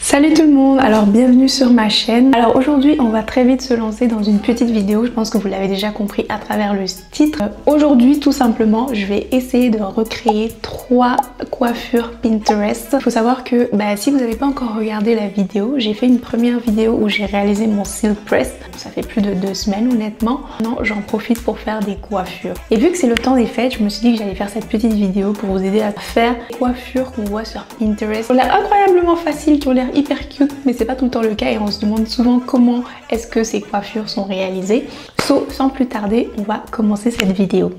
Salut tout le monde, alors bienvenue sur ma chaîne. Alors aujourd'hui on va très vite se lancer dans une petite vidéo, je pense que vous l'avez déjà compris à travers le titre. Aujourd'hui tout simplement je vais essayer de recréer 3 coiffures Pinterest. Il faut savoir que si vous n'avez pas encore regardé la vidéo, j'ai fait une première vidéo où j'ai réalisé mon silk press. Ça fait plus de 2 semaines honnêtement. Maintenant j'en profite pour faire des coiffures. Et vu que c'est le temps des fêtes, je me suis dit que j'allais faire cette petite vidéo pour vous aider à faire des coiffures qu'on voit sur Pinterest. Qui ont l'air incroyablement faciles, qui ont l'air hyper cute, mais c'est pas tout le temps le cas et on se demande souvent comment est-ce que ces coiffures sont réalisées. Sans plus tarder, on va commencer cette vidéo.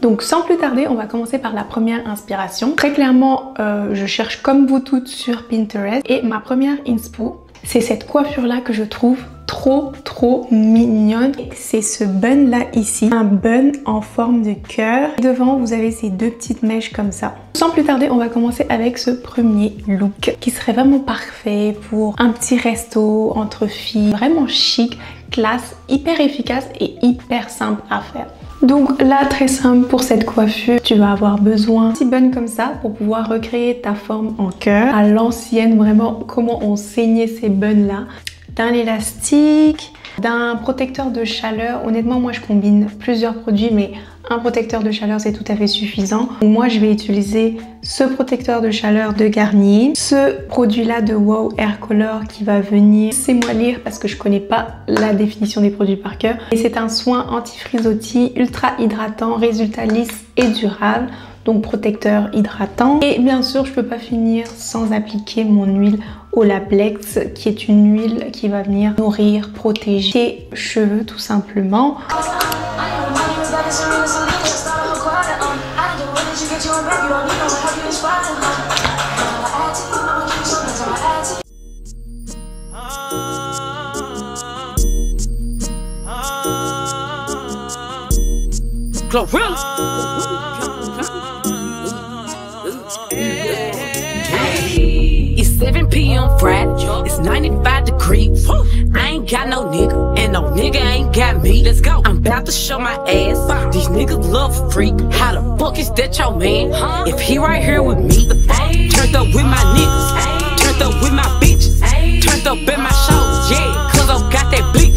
Donc sans plus tarder, on va commencer par la première inspiration. Très clairement, je cherche comme vous toutes sur Pinterest et ma première inspo, c'est cette coiffure là que je trouve trop mignonne. C'est ce bun là ici, un bun en forme de cœur. Devant vous avez ces 2 petites mèches comme ça. Sans plus tarder, on va commencer avec ce premier look qui serait vraiment parfait pour un petit resto entre filles, vraiment chic, classe, hyper efficace et hyper simple à faire. Donc là, très simple pour cette coiffure, tu vas avoir besoin d'un petit bun comme ça pour pouvoir recréer ta forme en cœur à l'ancienne, vraiment comment on saignait ces buns là, d'un élastique, d'un protecteur de chaleur. Honnêtement, moi je combine plusieurs produits, mais un protecteur de chaleur c'est tout à fait suffisant. Moi je vais utiliser ce protecteur de chaleur de Garnier, ce produit là de Wow Hair Color qui va venir, c'est moi lire parce que je connais pas la définition des produits par cœur, et c'est un soin anti-frisottis ultra hydratant, résultat lisse et durable. Donc protecteur hydratant. Et bien sûr je peux pas finir sans appliquer mon huile Olaplex qui est une huile qui va venir nourrir, protéger tes cheveux tout simplement. It's 7 p.m. Friday, it's 95 degrees. I ain't got no nigga, and no nigga ain't got me. Let's go. I'm about to show my ass. These niggas love a freak. How the fuck is that your man? If he right here with me, turned up with my niggas, turned up with my bitches, turned up at my shows, yeah, cause I got that blick.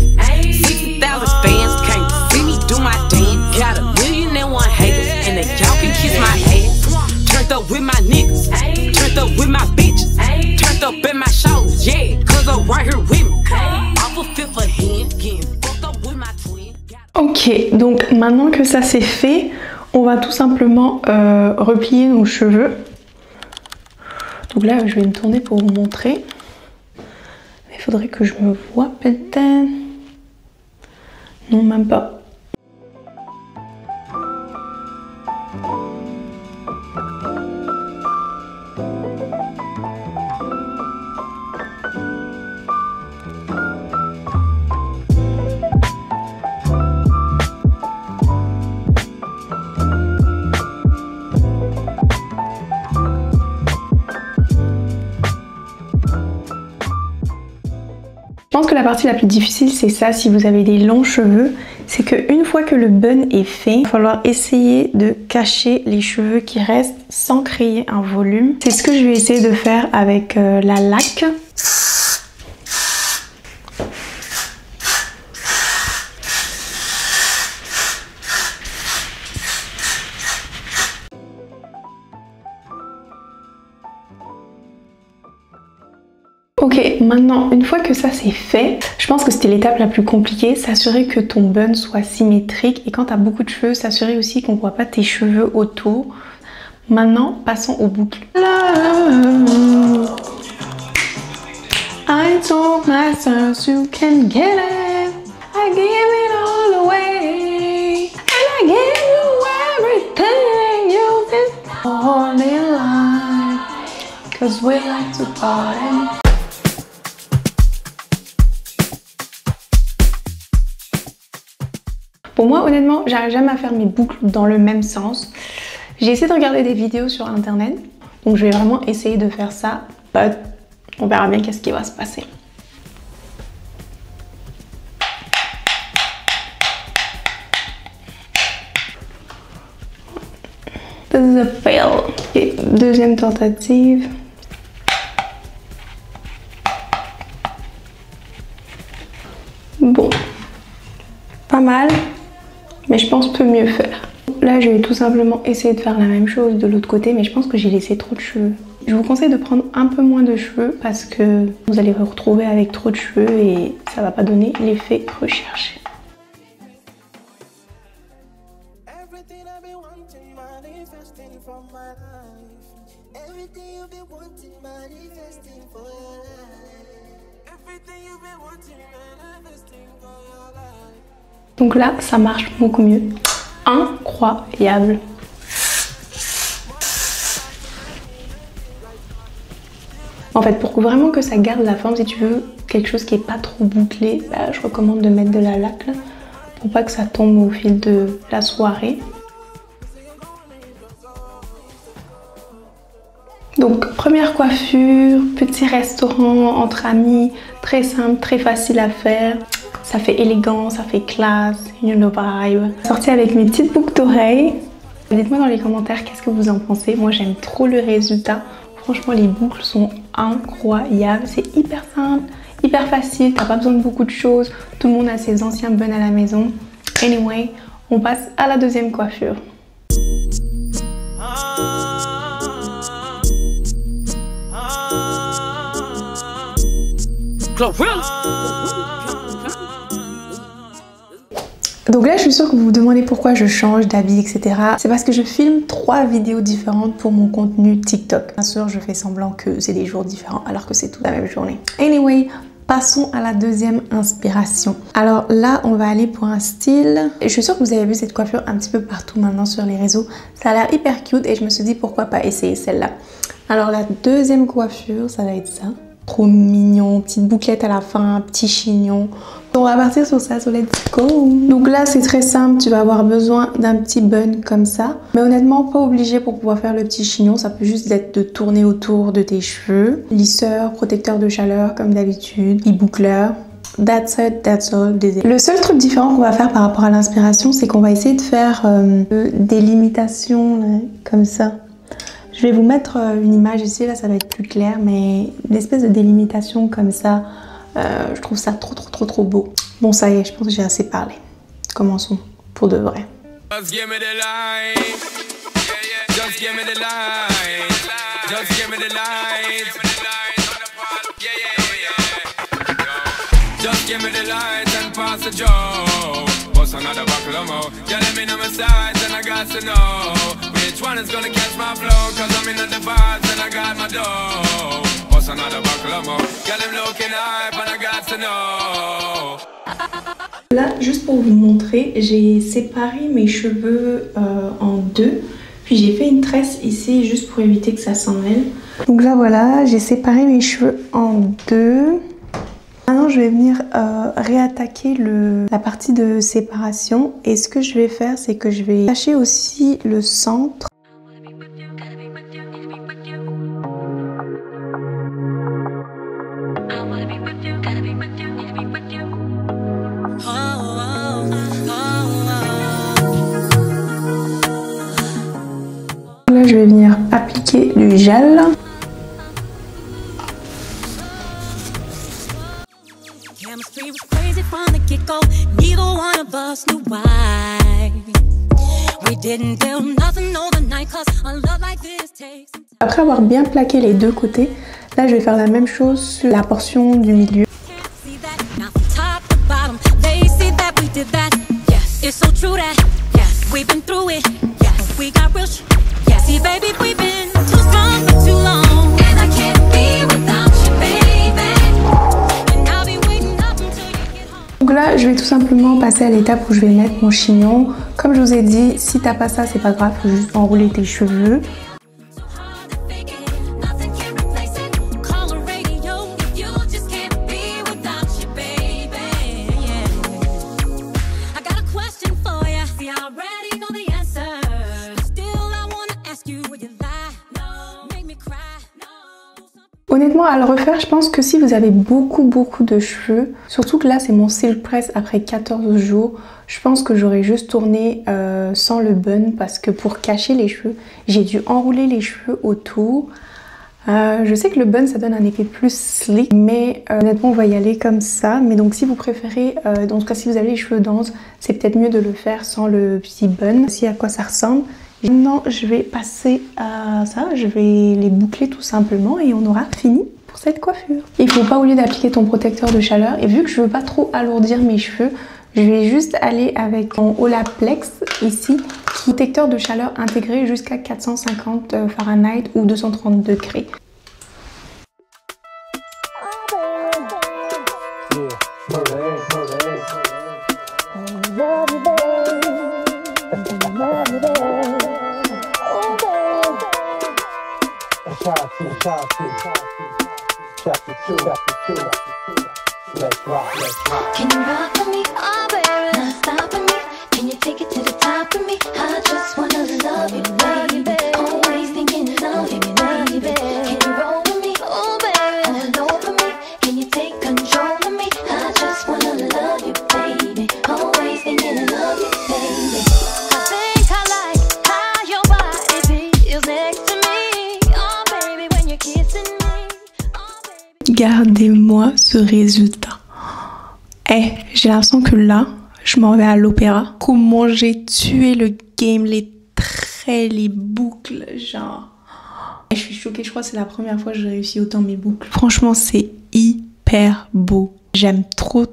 60,000 fans came to see me do my dance. Got 1,000,001 haters, and they y'all can kiss my ass. Turned up with my niggas, turned up with my bitches, turned up at my shows, yeah, cause I'm right here with me. I'm a fifth of hand, getting fucked up with my twin. Ok, donc maintenant que ça c'est fait, on va tout simplement replier nos cheveux. Donc là je vais me tourner pour vous montrer. Il faudrait que je me voie peut-être. Non, même pas. Je pense que la partie la plus difficile c'est ça, si vous avez des longs cheveux, c'est qu'une fois que le bun est fait, il va falloir essayer de cacher les cheveux qui restent sans créer un volume. C'est ce que je vais essayer de faire avec la laque. Ok, maintenant une fois que ça c'est fait, je pense que c'était l'étape la plus compliquée, s'assurer que ton bun soit symétrique, et quand tu as beaucoup de cheveux, s'assurer aussi qu'on ne voit pas tes cheveux autour. Maintenant, passons aux boucles. I told myself you can get it, I give it all away, and I give you everything you've been all in life, cause we like to party. Pour moi, honnêtement, j'arrive jamais à faire mes boucles dans le même sens. J'ai essayé de regarder des vidéos sur internet, donc je vais vraiment essayer de faire ça, but on verra bien qu'est-ce qui va se passer. was a fail. Et deuxième tentative. Bon, pas mal, mais je pense peut mieux faire. Là, je vais tout simplement essayer de faire la même chose de l'autre côté, mais je pense que j'ai laissé trop de cheveux. Je vous conseille de prendre un peu moins de cheveux parce que vous allez vous retrouver avec trop de cheveux et ça va pas donner l'effet recherché. Donc là, ça marche beaucoup mieux. Incroyable. En fait, pour vraiment que ça garde la forme, si tu veux quelque chose qui est pas trop bouclé, bah, je recommande de mettre de la laque là, pour pas que ça tombe au fil de la soirée. Donc première coiffure, petit restaurant entre amis, très simple, très facile à faire. Ça fait élégant, ça fait classe, you know vibe. Sortie avec mes petites boucles d'oreilles. Dites-moi dans les commentaires qu'est-ce que vous en pensez. Moi j'aime trop le résultat. Franchement les boucles sont incroyables. C'est hyper simple, hyper facile. T'as pas besoin de beaucoup de choses. Tout le monde a ses anciens buns à la maison. Anyway, on passe à la deuxième coiffure. Donc là, je suis sûre que vous vous demandez pourquoi je change d'habit, etc. C'est parce que je filme 3 vidéos différentes pour mon contenu TikTok. Bien sûr, je fais semblant que c'est des jours différents alors que c'est toute la même journée. Anyway, passons à la deuxième inspiration. Alors là, on va aller pour un style. Je suis sûre que vous avez vu cette coiffure un petit peu partout maintenant sur les réseaux. Ça a l'air hyper cute et je me suis dit pourquoi pas essayer celle-là. Alors la deuxième coiffure, ça va être ça. Trop mignon, petite bouclette à la fin, petit chignon. On va partir sur ça, so let's go. Donc là c'est très simple, tu vas avoir besoin d'un petit bun comme ça. Mais honnêtement pas obligé pour pouvoir faire le petit chignon, ça peut juste être de tourner autour de tes cheveux. Lisseur, protecteur de chaleur comme d'habitude, e-boucleur. That's it, that's all. Le seul truc différent qu'on va faire par rapport à l'inspiration, c'est qu'on va essayer de faire des limitations là, comme ça. Je vais vous mettre une image ici, là ça va être plus clair, mais une espèce de délimitation comme ça, je trouve ça trop beau. Bon ça y est, je pense que j'ai assez parlé. Commençons pour de vrai. One is gonna catch my flow, cause I'm in the vibes and I got my dough. What's another buckle of more? Got him looking hype and I got to know. Là, juste pour vous montrer, j'ai séparé mes cheveux en deux. Puis j'ai fait une tresse ici juste pour éviter que ça s'en mêle. Donc là voilà, j'ai séparé mes cheveux en deux. Maintenant je vais venir réattaquer la partie de séparation. Et ce que je vais faire, c'est que je vais cacher aussi le centre. Là je vais venir appliquer du gel. Après avoir bien plaqué les deux côtés, là je vais faire la même chose sur la portion du milieu. Donc là, je vais tout simplement passer à l'étape où je vais mettre mon chignon. Comme je vous ai dit, si t'as pas ça, c'est pas grave, faut juste enrouler tes cheveux. Honnêtement, à le refaire, je pense que si vous avez beaucoup de cheveux, surtout que là c'est mon silk press après 14 jours, je pense que j'aurais juste tourné sans le bun parce que pour cacher les cheveux, j'ai dû enrouler les cheveux autour. Je sais que le bun ça donne un effet plus slick, mais honnêtement on va y aller comme ça. Mais donc si vous préférez, dans ce cas si vous avez les cheveux denses, c'est peut-être mieux de le faire sans le petit bun. Voici à quoi ça ressemble. Maintenant je vais passer à ça, je vais les boucler tout simplement et on aura fini pour cette coiffure. Il faut pas oublier d'appliquer ton protecteur de chaleur et vu que je veux pas trop alourdir mes cheveux, je vais juste aller avec mon Olaplex ici, protecteur de chaleur intégré jusqu'à 450 Fahrenheit ou 230 degrés. Can you rock with me? Oh baby, not stopping me. Can you take it to the top of me? I just wanna love you, baby. Always thinking of you, baby. Can you roll with me? Oh baby, all over me. Can you take control of me? I just wanna love you, baby. Always thinking of you, baby. I think I like how your body feels next to me. Oh baby, when you're kissing me. Oh baby. Regardez-moi ce résultat. J'ai l'impression que là, je m'en vais à l'opéra. Comment j'ai tué le game, les traits, les boucles, genre... Je suis choquée, je crois que c'est la première fois que j'ai réussi autant mes boucles. Franchement, c'est hyper beau. J'aime trop.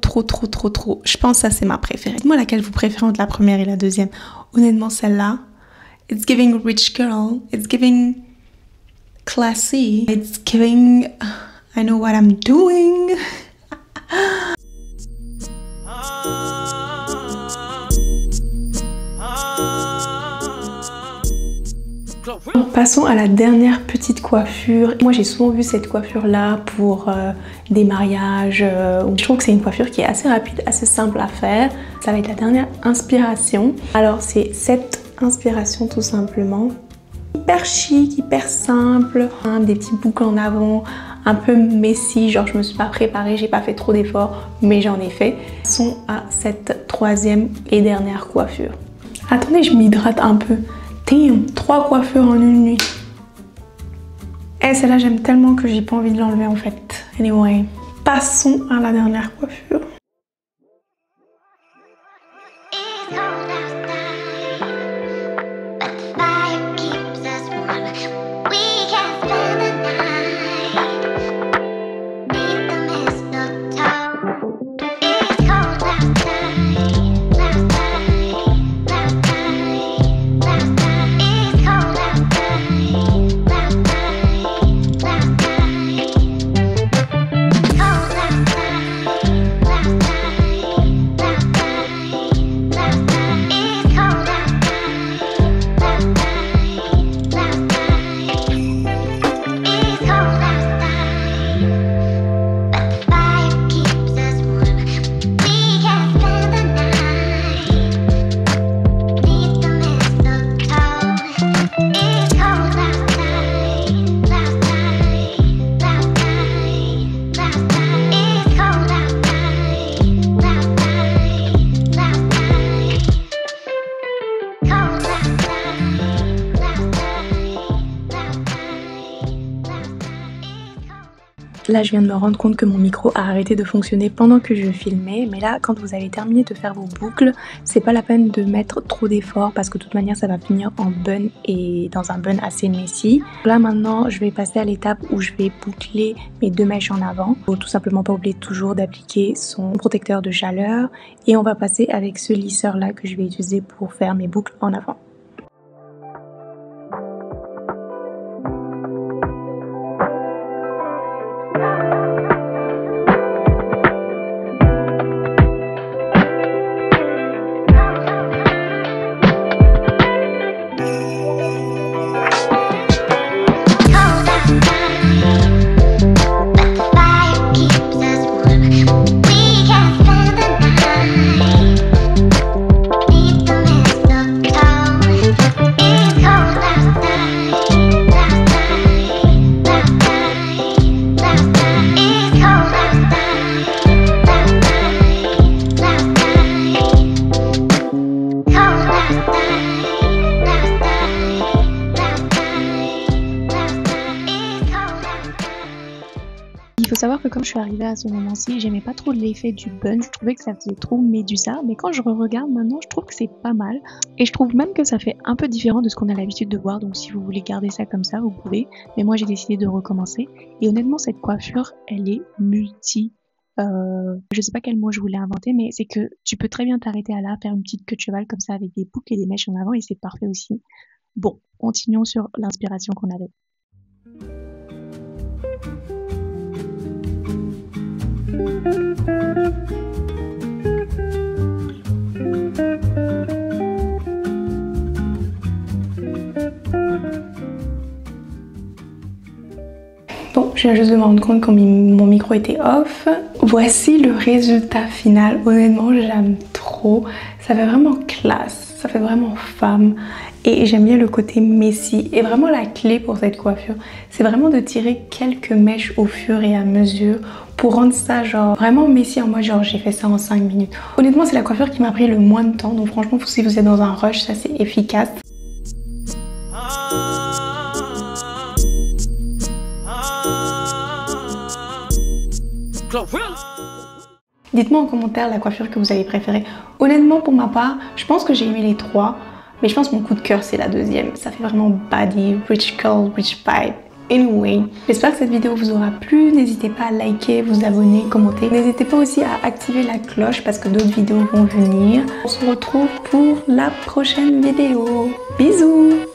Je pense que ça, c'est ma préférée. Dites-moi laquelle vous préférez entre la première et la deuxième. Honnêtement, celle-là, it's giving rich girl, it's giving classy, it's giving I know what I'm doing. Passons à la dernière petite coiffure. Moi j'ai souvent vu cette coiffure là pour des mariages. Je trouve que c'est une coiffure qui est assez rapide, assez simple à faire. Ça va être la dernière inspiration. Alors c'est cette inspiration tout simplement. Hyper chic, hyper simple. Des petits boucles en avant, un peu messy. Genre je me suis pas préparée, j'ai pas fait trop d'efforts, mais j'en ai fait. Passons à cette troisième et dernière coiffure. Attendez, je m'hydrate un peu. Damn, 3 coiffures en une nuit. Et celle-là, j'aime tellement que j'ai pas envie de l'enlever en fait. Anyway, passons à la dernière coiffure. Là, je viens de me rendre compte que mon micro a arrêté de fonctionner pendant que je filmais. Mais là, quand vous avez terminé de faire vos boucles, c'est pas la peine de mettre trop d'efforts parce que de toute manière, ça va finir en bun et dans un bun assez messy. Là, maintenant, je vais passer à l'étape où je vais boucler mes 2 mèches en avant. Faut tout simplement pas oublier toujours d'appliquer son protecteur de chaleur. Et on va passer avec ce lisseur-là que je vais utiliser pour faire mes boucles en avant. quand je suis arrivée à ce moment-ci, j'aimais pas trop l'effet du bun, je trouvais que ça faisait trop médusa, mais quand je regarde maintenant, je trouve que c'est pas mal. Et je trouve même que ça fait un peu différent de ce qu'on a l'habitude de voir, donc si vous voulez garder ça comme ça, vous pouvez. Mais moi j'ai décidé de recommencer. Et honnêtement, cette coiffure, elle est multi. Je sais pas quel mot je voulais inventer, mais c'est que tu peux très bien t'arrêter à là, faire une petite queue de cheval comme ça avec des boucles et des mèches en avant et c'est parfait aussi. Bon, continuons sur l'inspiration qu'on avait. Bon, je viens juste de me rendre compte que mon micro était off. Voici le résultat final. Honnêtement, j'aime trop. Ça fait vraiment classe, ça fait vraiment femme. Et j'aime bien le côté messy. Et vraiment la clé pour cette coiffure, c'est vraiment de tirer quelques mèches au fur et à mesure pour rendre ça genre vraiment messy en mode genre j'ai fait ça en 5 minutes. Honnêtement, c'est la coiffure qui m'a pris le moins de temps. Donc franchement, si vous êtes dans un rush, ça c'est efficace. Dites-moi en commentaire la coiffure que vous avez préférée. Honnêtement, pour ma part, je pense que j'ai aimé les trois. Mais je pense que mon coup de cœur, c'est la deuxième. Ça fait vraiment body, rich curl, rich vibe. Anyway, j'espère que cette vidéo vous aura plu. N'hésitez pas à liker, vous abonner, commenter. N'hésitez pas aussi à activer la cloche parce que d'autres vidéos vont venir. On se retrouve pour la prochaine vidéo. Bisous!